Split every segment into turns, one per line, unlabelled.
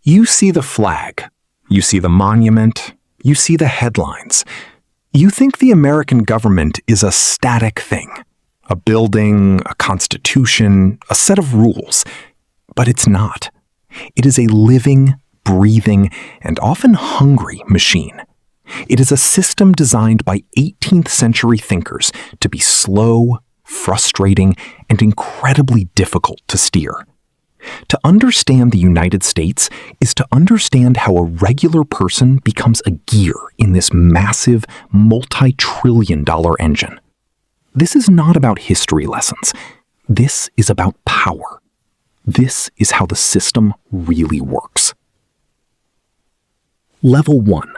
You see the flag, you see the monument, you see the headlines. You think the American government is a static thing, a building, a constitution, a set of rules. But it's not. It is a living, breathing, and often hungry machine. It is a system designed by 18th century thinkers to be slow, frustrating, and incredibly difficult to steer. To understand the United States is to understand how a regular person becomes a gear in this massive, multi-trillion-dollar engine. This is not about history lessons. This is about power. This is how the system really works. Level 1.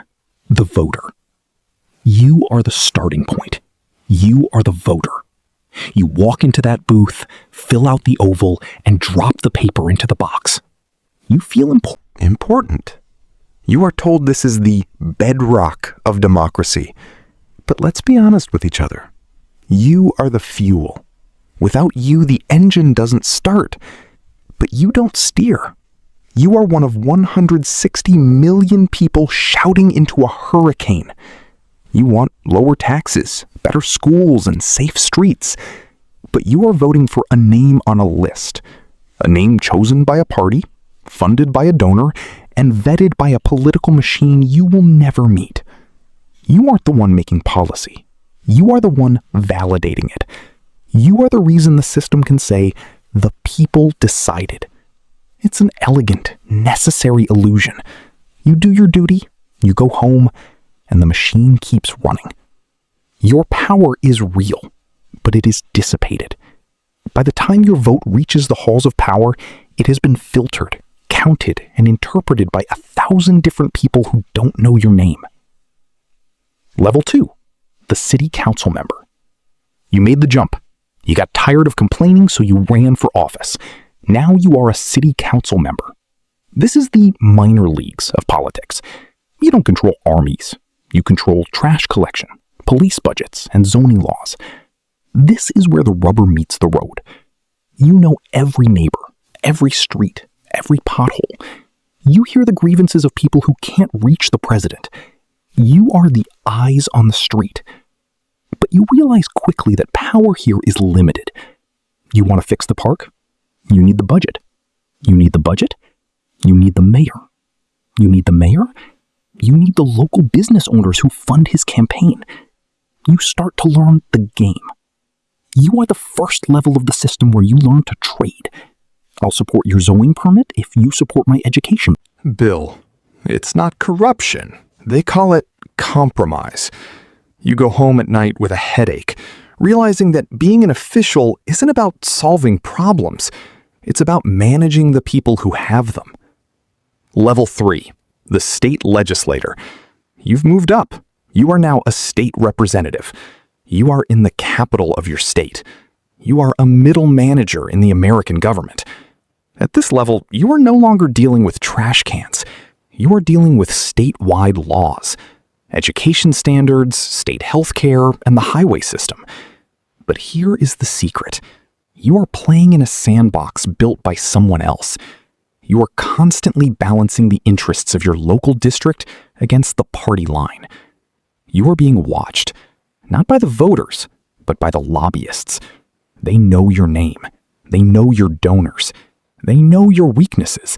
The voter. You are the starting point. You are the voter. You walk into that booth, fill out the oval, and drop the paper into the box. You feel
important. You are told this is the bedrock of democracy. But let's be honest with each other. You are the fuel. Without you, the engine doesn't start. But you don't steer. You are one of 160 million people shouting into a hurricane. You want lower taxes, better schools, and safe streets. But you are voting for a name on a list. A name chosen by a party, funded by a donor, and vetted by a political machine you will never meet. You aren't the one making policy. You are the one validating it. You are the reason the system can say, "The people decided." It's an elegant, necessary illusion. You do your duty, you go home, and the machine keeps running. Your power is real, but it is dissipated. By the time your vote reaches the halls of power, it has been filtered, counted, and interpreted by 1,000 different people who don't know your name. Level 2. The city council member. You made the jump. You got tired of complaining, so you ran for office. Now you are a city council member. This is the minor leagues of politics. You don't control armies. You control trash collection, police budgets, and zoning laws. This is where the rubber meets the road. You know every neighbor, every street, every pothole. You hear the grievances of people who can't reach the president. You are the eyes on the street. But you realize quickly that power here is limited. You want to fix the park? You need the budget. You need the budget? You need the mayor. You need the mayor? You need the local business owners who fund his campaign. You start to learn the game. You are the first level of the system where you learn to trade. I'll support your zoning permit if you support my education. Bill, it's not corruption. They call it compromise. You go home at night with a headache, realizing that being an official isn't about solving problems. It's about managing the people who have them. Level 3. The State Legislator. You've moved up. You are now a state representative. You are in the capital of your state. You are a middle manager in the American government. At this level, you are no longer dealing with trash cans. You are dealing with statewide laws, education standards, state health care, and the highway system. But here is the secret. You are playing in a sandbox built by someone else. You are constantly balancing the interests of your local district against the party line. You are being watched, not by the voters, but by the lobbyists. They know your name. They know your donors. They know your weaknesses.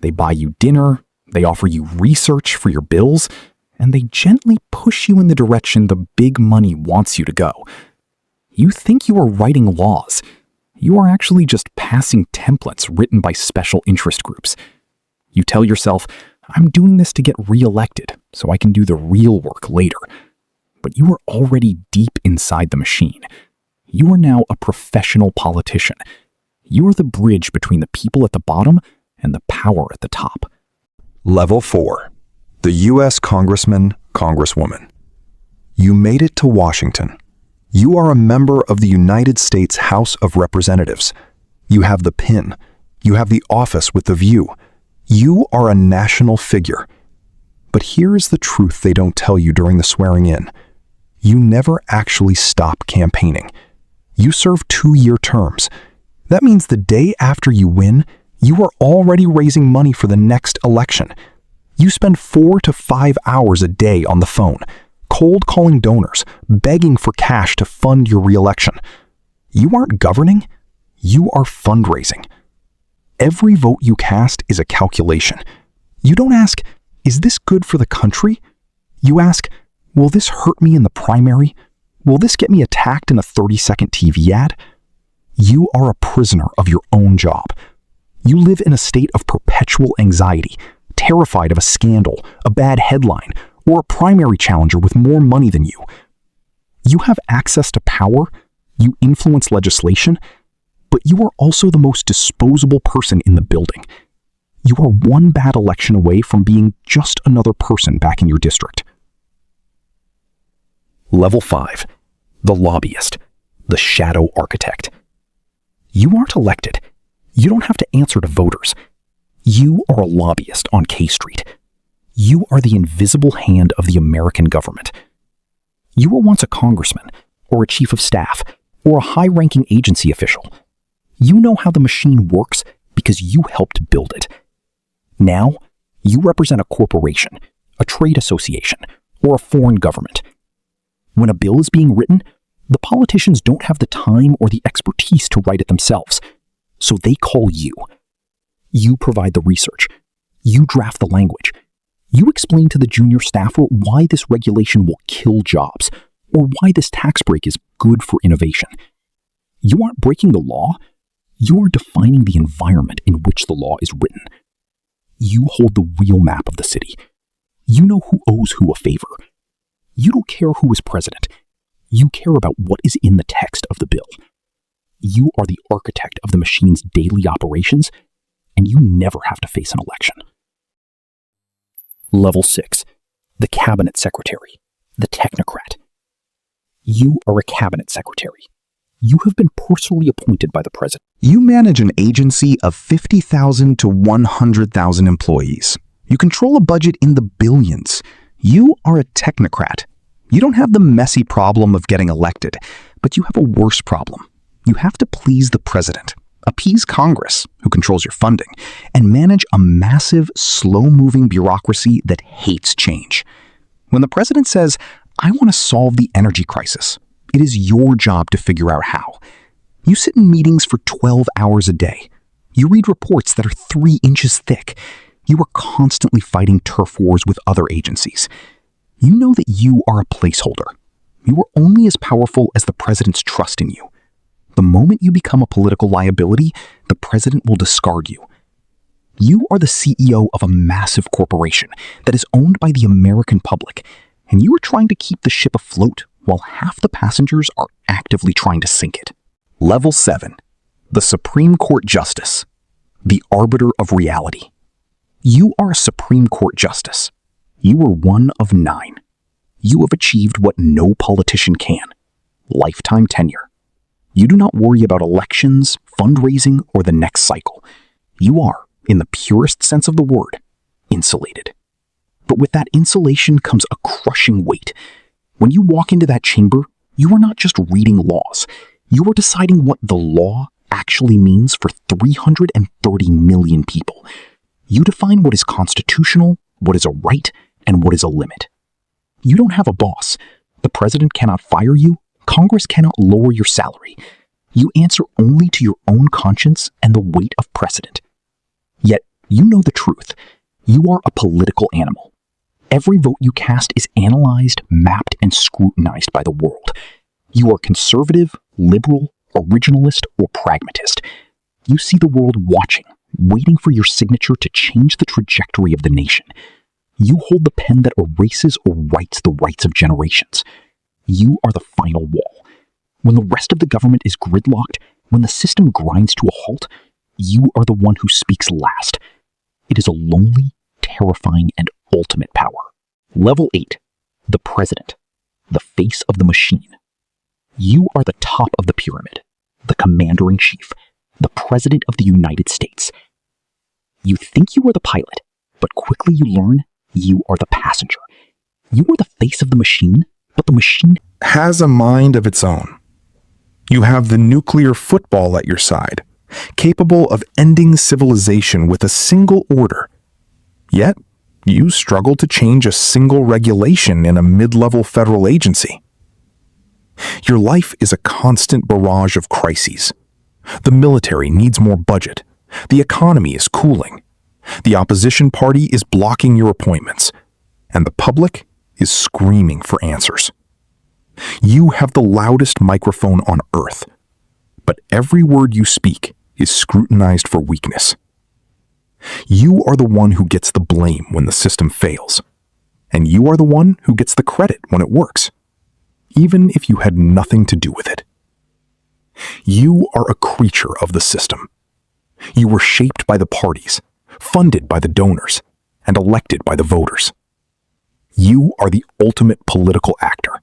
They buy you dinner, they offer you research for your bills, and they gently push you in the direction the big money wants you to go. You think you are writing laws. You are actually just passing templates written by special interest groups. You tell yourself, I'm doing this to get reelected so I can do the real work later. But you are already deep inside the machine. You are now a professional politician. You are the bridge between the people at the bottom and the power at the top.
Level 4. The U.S. Congressman, Congresswoman. You made it to Washington. You are a member of the United States House of Representatives. You have the pin. You have the office with the view. You are a national figure. But here is the truth they don't tell you during the swearing in. You never actually stop campaigning. You serve 2-year terms. That means the day after you win, You are already raising money for the next election. You spend 4 to 5 hours a day on the phone, cold calling donors, begging for cash to fund your re-election. You aren't governing, you are fundraising. Every vote you cast is a calculation. You don't ask, is this good for the country? You ask, will this hurt me in the primary? Will this get me attacked in a 30-second TV ad? You are a prisoner of your own job. You live in a state of perpetual anxiety, terrified of a scandal, a bad headline, or a primary challenger with more money than you. You have access to power, you influence legislation, but you are also the most disposable person in the building. You are one bad election away from being just another person back in your district. Level 5. The lobbyist, the shadow architect. You aren't elected. You don't have to answer to voters. You are a lobbyist on K Street. You are the invisible hand of the American government. You were once a congressman, or a chief of staff, or a high-ranking agency official. You know how the machine works because you helped build it. Now, you represent a corporation, a trade association, or a foreign government. When a bill is being written, the politicians don't have the time or the expertise to write it themselves, so they call you. You provide the research. You draft the language. You explain to the junior staffer why this regulation will kill jobs, or why this tax break is good for innovation. You aren't breaking the law. You are defining the environment in which the law is written. You hold the real map of the city. You know who owes who a favor. You don't care who is president. You care about what is in the text of the bill. You are the architect of the machine's daily operations, and you never have to face an election. Level 6. The cabinet secretary, the technocrat. You are a cabinet secretary. You have been personally appointed by the president.
You manage an agency of 50,000 to 100,000 employees. You control a budget in the billions. You are a technocrat. You don't have the messy problem of getting elected, but you have a worse problem. You have to please the president, appease Congress, who controls your funding, and manage a massive, slow-moving bureaucracy that hates change. When the president says, I want to solve the energy crisis, it is your job to figure out how. You sit in meetings for 12 hours a day. You read reports that are 3 inches thick. You are constantly fighting turf wars with other agencies. You know that you are a placeholder. You are only as powerful as the president's trust in you. The moment you become a political liability, the president will discard you. You are the CEO of a massive corporation that is owned by the American public, and you are trying to keep the ship afloat while half the passengers are actively trying to sink it. Level 7. The Supreme Court Justice, the arbiter of reality. You are a Supreme Court Justice. You are one of 9. You have achieved what no politician can: lifetime tenure. You do not worry about elections, fundraising, or the next cycle. You are, in the purest sense of the word, insulated. But with that insulation comes a crushing weight. When you walk into that chamber, you are not just reading laws. You are deciding what the law actually means for 330 million people. You define what is constitutional, what is a right, and what is a limit. You don't have a boss. The president cannot fire you. Congress cannot lower your salary. You answer only to your own conscience and the weight of precedent. Yet, you know the truth. You are a political animal. Every vote you cast is analyzed, mapped, and scrutinized by the world. You are conservative, liberal, originalist, or pragmatist. You see the world watching, waiting for your signature to change the trajectory of the nation. You hold the pen that erases or writes the rights of generations. You are the final wall. When the rest of the government is gridlocked, when the system grinds to a halt, you are the one who speaks last. It is a lonely, terrifying, and ultimate power. Level 8. The president, the face of the machine. You are the top of the pyramid, the commander-in-chief, the president of the United States. You think you are the pilot, but quickly you learn you are the passenger. You are the face of the machine, but the machine
has a mind of its own. You have the nuclear football at your side,
capable of ending civilization with a single order. Yet, you struggle to change a single regulation in a mid-level federal agency. Your life is a constant barrage of crises. The military needs more budget. The economy is cooling. The opposition party is blocking your appointments. And the public is screaming for answers. You have the loudest microphone on earth, but every word you speak is scrutinized for weakness. You are the one who gets the blame when the system fails, and you are the one who gets the credit when it works, even if you had nothing to do with it. You are a creature of the system. You were shaped by the parties, funded by the donors, and elected by the voters. You are the ultimate political actor.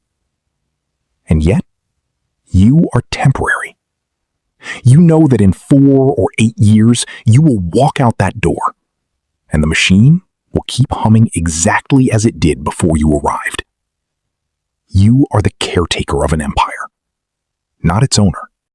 And yet, you are temporary. You know that in 4 or 8 years, you will walk out that door, and the machine will keep humming exactly as it did before you arrived. You are the caretaker of an empire, not its owner.